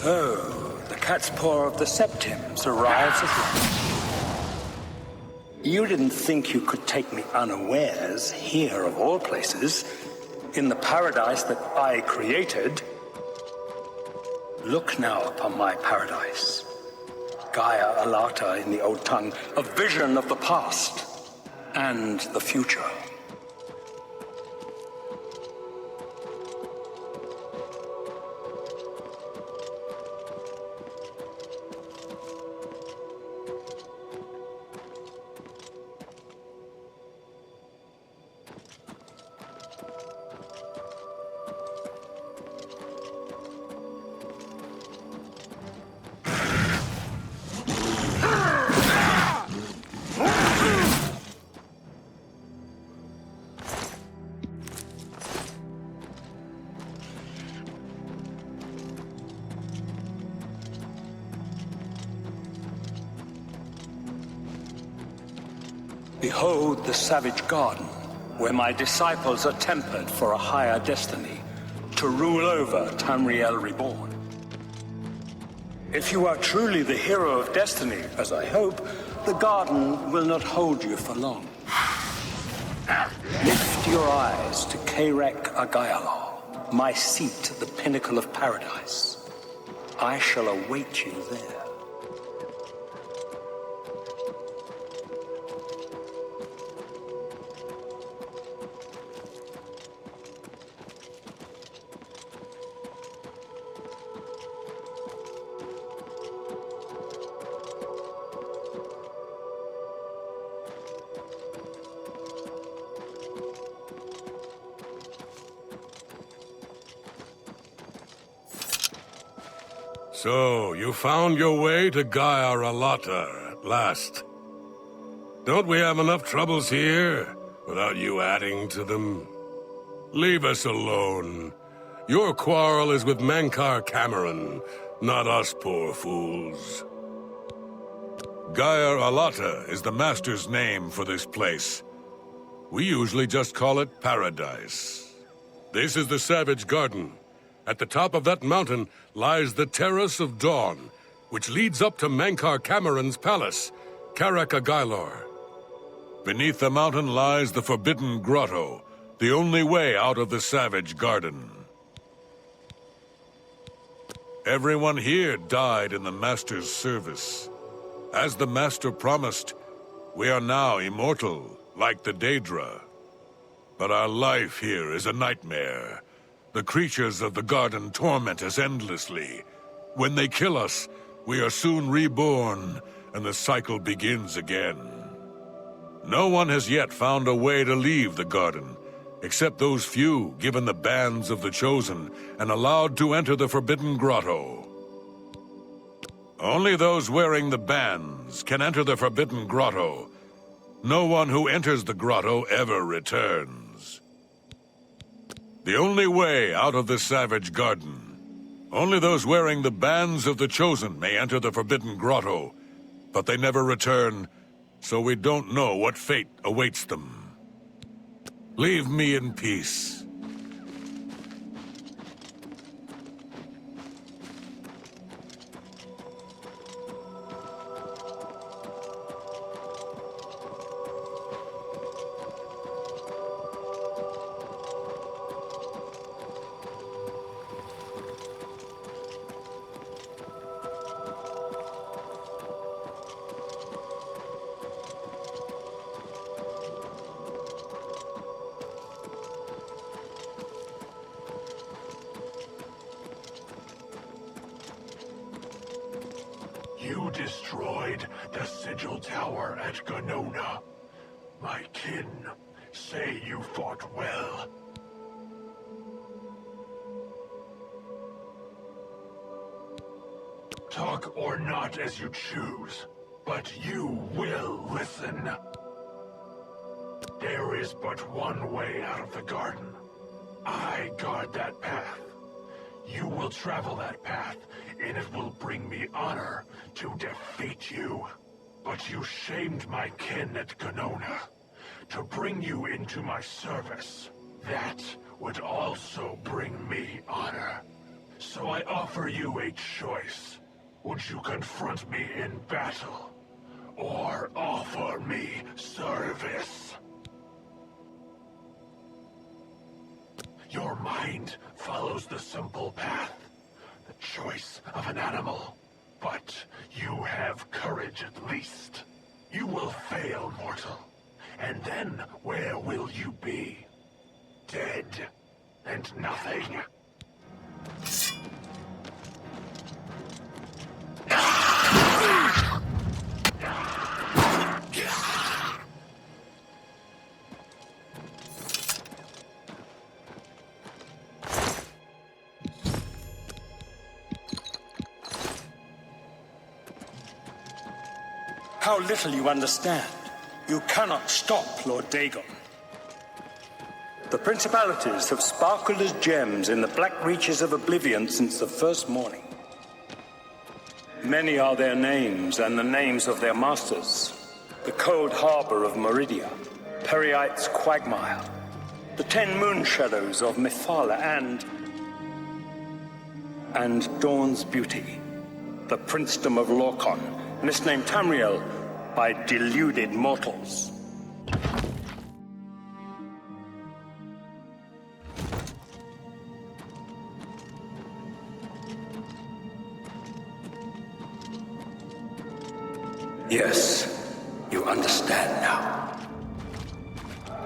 So, the cat's paw of the Septims arrives at last. You didn't think you could take me unawares, here of all places, in the paradise that I created. Look now upon my paradise. Gaia Alata in the old tongue, a vision of the past and the future. Behold the savage garden, where my disciples are tempered for a higher destiny, to rule over Tamriel Reborn. If you are truly the hero of destiny, as I hope, the garden will not hold you for long. Lift your eyes to Kairek Agayalor, my seat at the pinnacle of paradise. I shall await you there. So, you found your way to Gaia Alata at last. Don't we have enough troubles here, without you adding to them? Leave us alone. Your quarrel is with Mankar Cameron, not us poor fools. Gaia Alata is the Master's name for this place. We usually just call it Paradise. This is the Savage Garden. At the top of that mountain lies the Terrace of Dawn, which leads up to Mankar Cameron's palace, Kairek Agayalor. Beneath the mountain lies the Forbidden Grotto, the only way out of the Savage Garden. Everyone here died in the Master's service. As the Master promised, we are now immortal, like the Daedra. But our life here is a nightmare. The creatures of the garden torment us endlessly. When they kill us, we are soon reborn, and the cycle begins again. No one has yet found a way to leave the garden, except those few given the bands of the Chosen and allowed to enter the Forbidden Grotto. Only those wearing the bands can enter the Forbidden Grotto. No one who enters the grotto ever returns. The only way out of the Savage Garden. Only those wearing the bands of the Chosen may enter the Forbidden Grotto, but they never return, so we don't know what fate awaits them. Leave me in peace. You destroyed the Sigil Tower at Ganona. My kin say you fought well. Talk or not as you choose, but you will listen. There is but one way out of the garden. I guard that path. You will travel that path, and it will bring me honor to defeat you. But you shamed my kin at Ganona. To bring you into my service, that would also bring me honor. So I offer you a choice. Would you confront me in battle? Or offer me service? Your mind follows the simple path. The choice of an animal. But you have courage at least. You will fail, mortal. And then where will you be? Dead. And nothing. How little you understand. You cannot stop Lord Dagon. The principalities have sparkled as gems in the black reaches of Oblivion since the first morning. Many are their names and the names of their masters. The cold harbor of Meridia, Periite's quagmire, the 10 moon shadows of Mephala and Dawn's beauty, the princedom of Lorkon, misnamed Tamriel by deluded mortals. Yes, you understand now.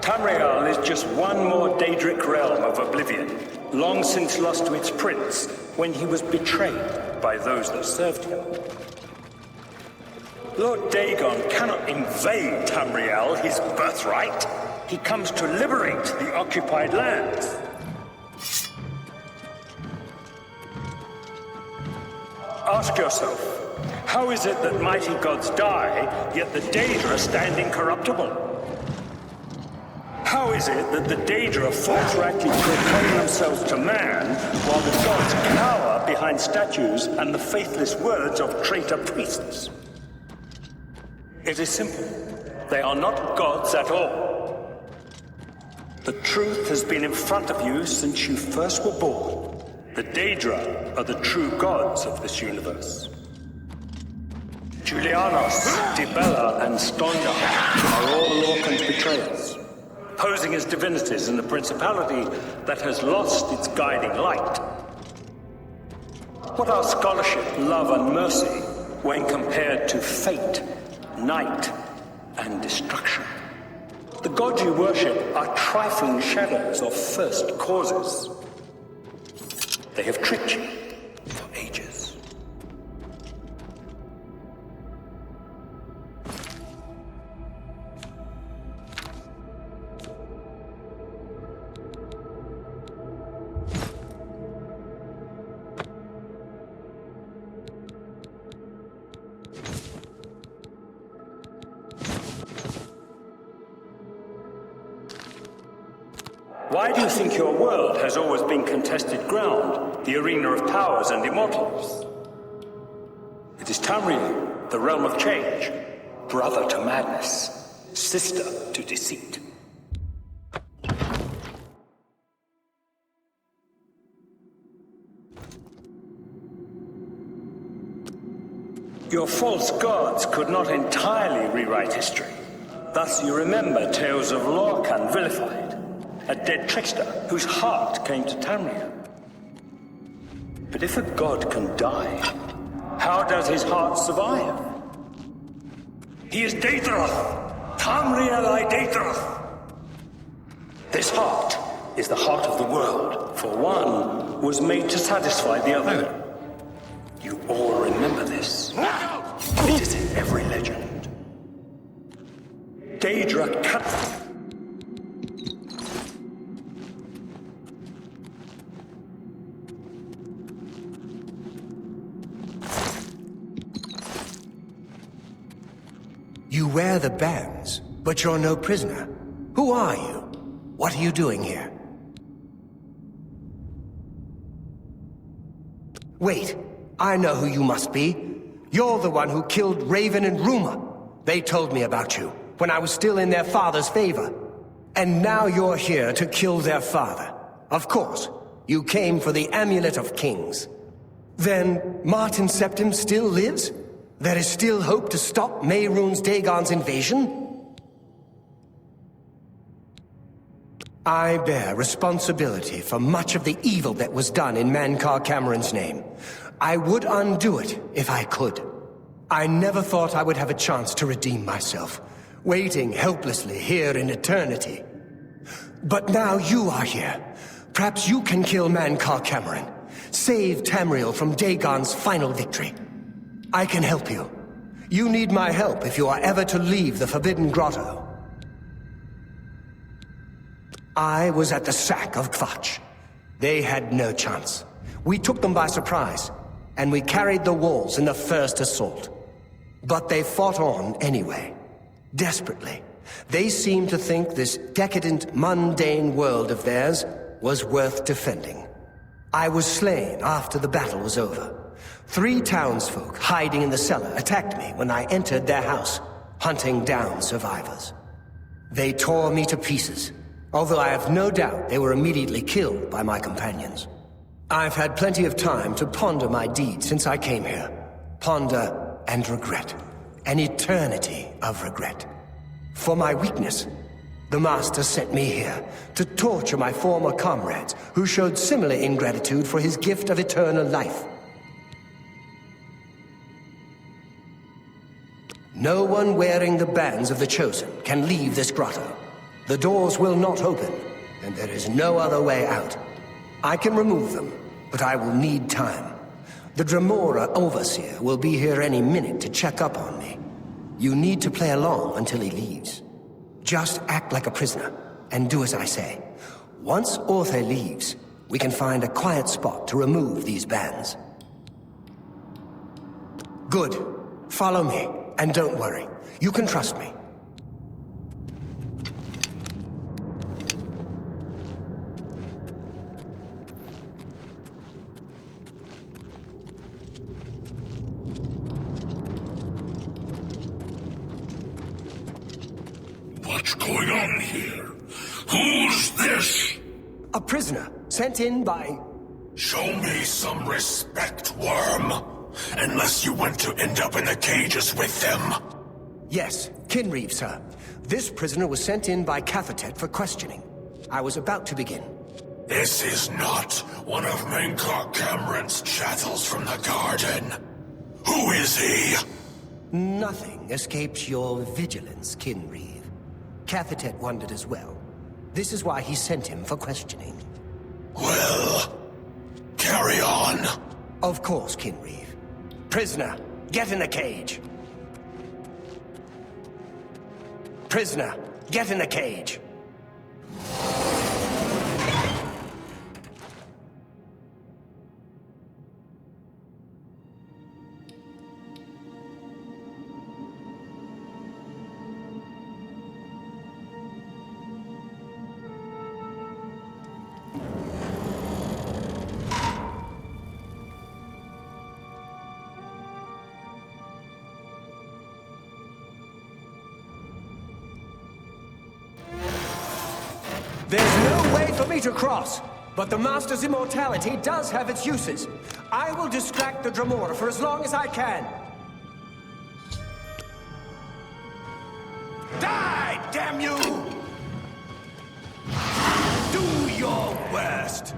Tamriel is just one more Daedric realm of Oblivion, long since lost to its prince when he was betrayed by those that served him. Lord Dagon cannot invade Tamriel, his birthright. He comes to liberate the occupied lands. Ask yourself, how is it that mighty gods die, yet the Daedra stand incorruptible? How is it that the Daedra forthrightly proclaim themselves to man, while the gods cower behind statues and the faithless words of traitor priests? It is simple. They are not gods at all. The truth has been in front of you since you first were born. The Daedra are the true gods of this universe. Julianos, Dibella, and Stonda are all Lorcan's betrayers, posing as divinities in the principality that has lost its guiding light. What are scholarship, love, and mercy when compared to fate, night, and destruction? The gods you worship are trifling shadows of first causes. They have tricked you for ages. Why do you think your world has always been contested ground, the arena of powers and immortals? It is Tamriel, the realm of change, brother to madness, sister to deceit. Your false gods could not entirely rewrite history. Thus you remember tales of Lorcan vilified, a dead trickster whose heart came to Tamriel. But if a god can die, how does his heart survive? He is Daedroth, Tamriel I Daedroth. This heart is the heart of the world, for one was made to satisfy the other. You all remember this. It is in every legend. Daedra cut. You wear the bands, but you're no prisoner. Who are you? What are you doing here? Wait, I know who you must be. You're the one who killed Raven and Rumor. They told me about you, when I was still in their father's favor. And now you're here to kill their father. Of course, You came for the Amulet of Kings. Then Martin Septim still lives? There is still hope to stop Mehrunes Dagon's invasion? I bear responsibility for much of the evil that was done in Mankar Cameron's name. I would undo it if I could. I never thought I would have a chance to redeem myself, waiting helplessly here in eternity. But now you are here. Perhaps you can kill Mankar Cameron, save Tamriel from Dagon's final victory. I can help you. You need my help if you are ever to leave the Forbidden Grotto. I was at the sack of Kvatch. They had no chance. We took them by surprise, and we carried the walls in the first assault. But they fought on anyway, desperately. They seemed to think this decadent, mundane world of theirs was worth defending. I was slain after the battle was over. 3 townsfolk hiding in the cellar attacked me when I entered their house, hunting down survivors. They tore me to pieces, although I have no doubt they were immediately killed by my companions. I've had plenty of time to ponder my deeds since I came here. Ponder and regret. An eternity of regret. For my weakness, the Master sent me here to torture my former comrades who showed similar ingratitude for his gift of eternal life. No one wearing the bands of the Chosen can leave this grotto. The doors will not open, and there is no other way out. I can remove them, but I will need time. The Dremora Overseer will be here any minute to check up on me. You need to play along until he leaves. Just act like a prisoner, and do as I say. Once Orthe leaves, we can find a quiet spot to remove these bands. Good. Follow me, and don't worry. You can trust me. What's going on here? Who's this? A prisoner, sent in by... Show me some respect, worm. Unless you want to end up in the cages with them. Yes, Kinreeve, sir. This prisoner was sent in by Cathatet for questioning. I was about to begin. This is not one of Mankar Cameron's chattels from the garden. Who is he? Nothing escapes your vigilance, Kinreeve. Cathatet wondered as well. This is why he sent him for questioning. Well, carry on. Of course, Kinreeve. Prisoner, get in the cage. Prisoner, get in the cage. There's no way for me to cross, but the Master's immortality does have its uses. I will distract the Dremora for as long as I can. Die, damn you! Do your worst!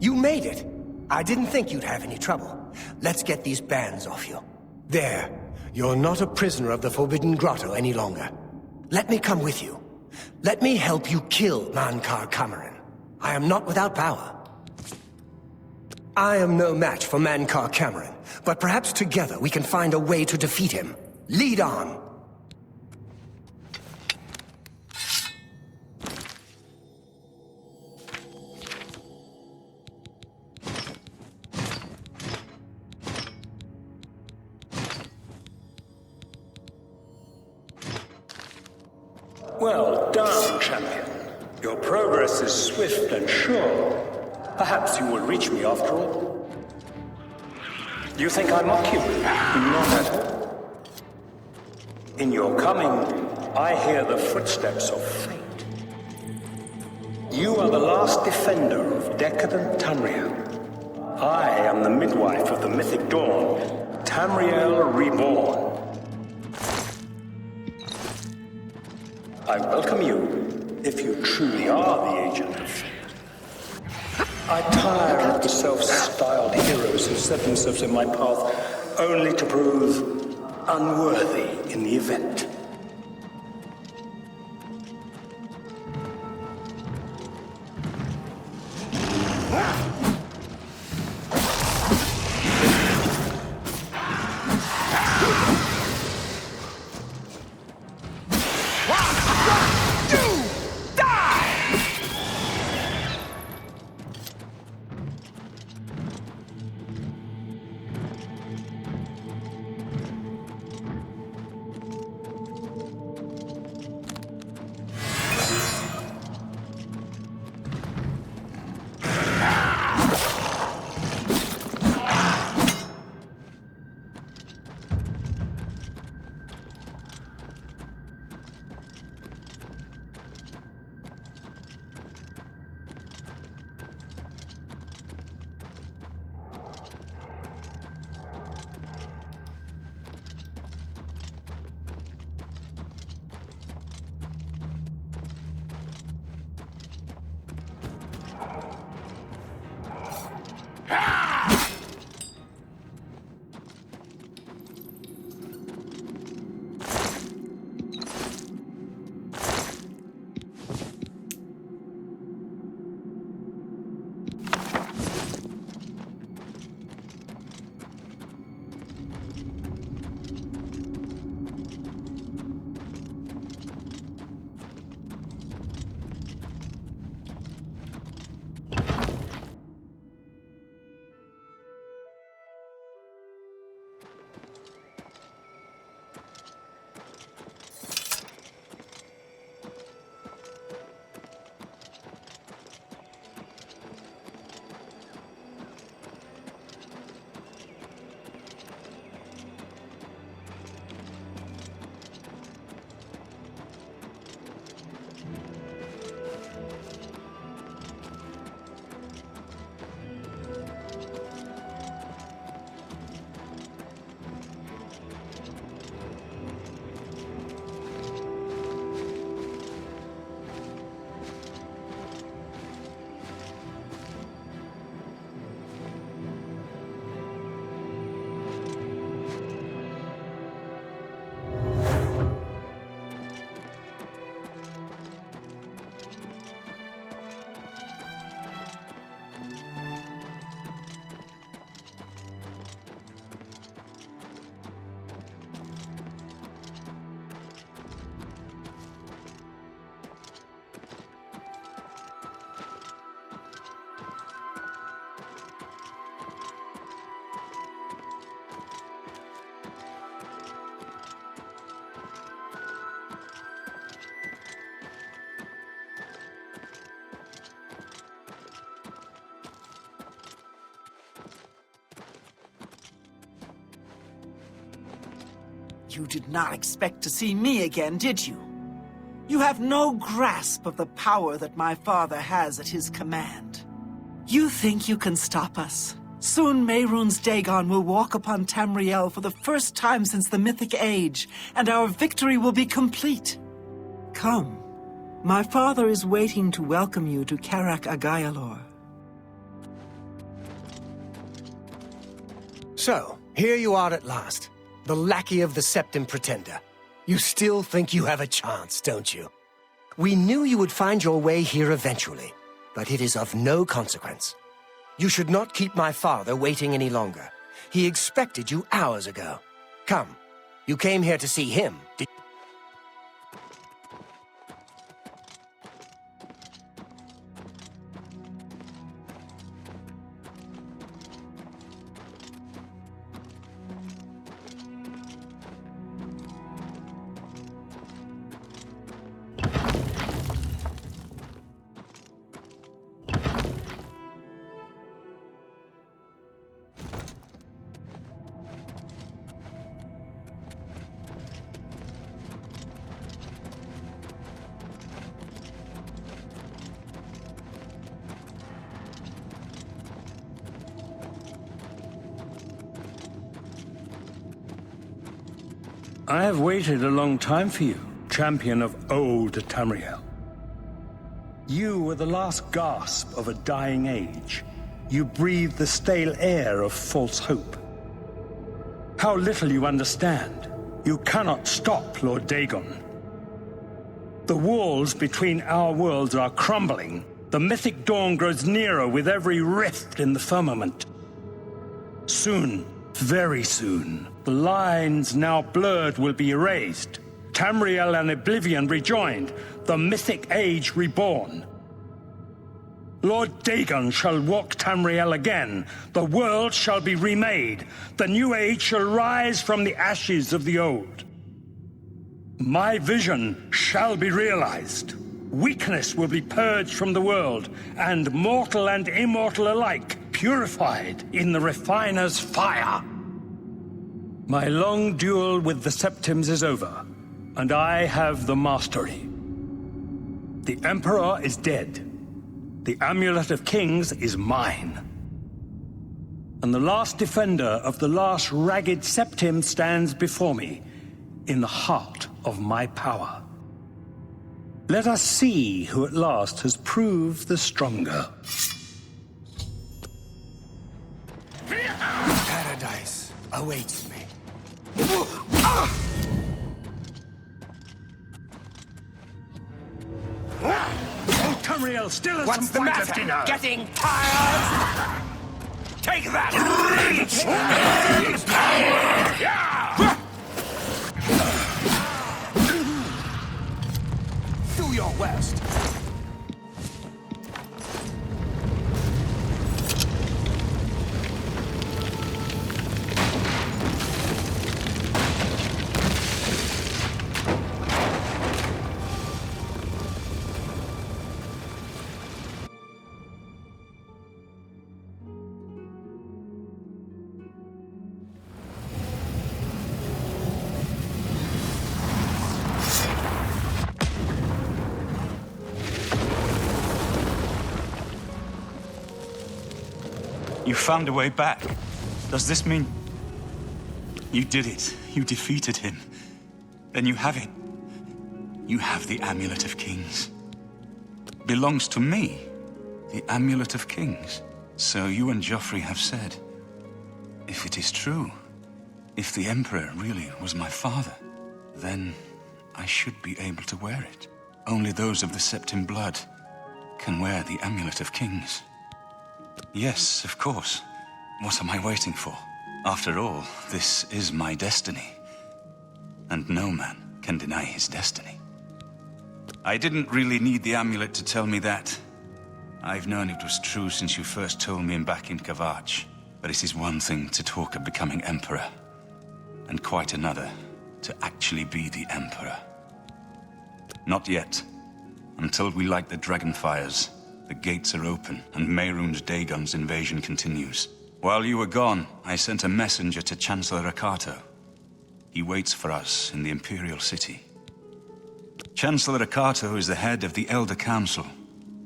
You made it. I didn't think you'd have any trouble. Let's get these bands off you. There. You're not a prisoner of the Forbidden Grotto any longer. Let me come with you. Let me help you kill Mankar Cameron. I am not without power. I am no match for Mankar Cameron, but perhaps together we can find a way to defeat him. Lead on! Well done, champion. Your progress is swift and sure. Perhaps you will reach me after all. You think I mock you? Not at all. In your coming, I hear the footsteps of fate. You are the last defender of decadent Tamriel. I am the midwife of the mythic dawn, Tamriel Reborn. I welcome you, if you truly are the agent of fate. I tire of the self-styled heroes who set themselves in my path only to prove unworthy in the event. You did not expect to see me again, did you? You have no grasp of the power that my father has at his command. You think you can stop us? Soon Mehrunes Dagon will walk upon Tamriel for the first time since the Mythic Age, and our victory will be complete. Come. My father is waiting to welcome you to Karak Agayalor. So, here you are at last, the lackey of the Septim Pretender. You still think you have a chance, don't you? We knew you would find your way here eventually, but it is of no consequence. You should not keep my father waiting any longer. He expected you hours ago. Come, you came here to see him, did you? I have waited a long time for you, champion of old Tamriel. You were the last gasp of a dying age. You breathed the stale air of false hope. How little you understand. You cannot stop Lord Dagon. The walls between our worlds are crumbling. The mythic dawn grows nearer with every rift in the firmament. Soon, very soon, the lines now blurred will be erased. Tamriel and Oblivion rejoined, the mythic age reborn. Lord Dagon shall walk Tamriel again. The world shall be remade. The new age shall rise from the ashes of the old. My vision shall be realized. Weakness will be purged from the world, and mortal and immortal alike purified in the refiner's fire. My long duel with the Septims is over, and I have the mastery. The Emperor is dead. The Amulet of Kings is mine. And the last defender of the last ragged Septim stands before me, in the heart of my power. Let us see who at last has proved the stronger. Paradise awaits me. Oh, Tamriel still has What's the some fight matter? left in her. Getting tired? Take that! Do your worst. You found a way back. Does this mean... You did it. You defeated him. Then you have it. You have the Amulet of Kings. Belongs to me. The Amulet of Kings. So you and Joffrey have said. If it is true, if the Emperor really was my father, then I should be able to wear it. Only those of the Septim blood can wear the Amulet of Kings. Yes, of course. What am I waiting for? After all, this is my destiny. And no man can deny his destiny. I didn't really need the amulet to tell me that. I've known it was true since you first told me back in Kavach. But it is one thing to talk of becoming Emperor, and quite another to actually be the Emperor. Not yet. Until we light the Dragonfires, the gates are open, and Mehrunes Dagon's invasion continues. While you were gone, I sent a messenger to Chancellor Akato. He waits for us in the Imperial City. Chancellor Akato is the head of the Elder Council.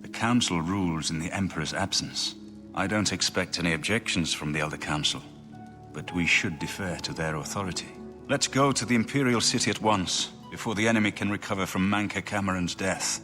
The Council rules in the Emperor's absence. I don't expect any objections from the Elder Council, but we should defer to their authority. Let's go to the Imperial City at once, before the enemy can recover from Manca Cameron's death.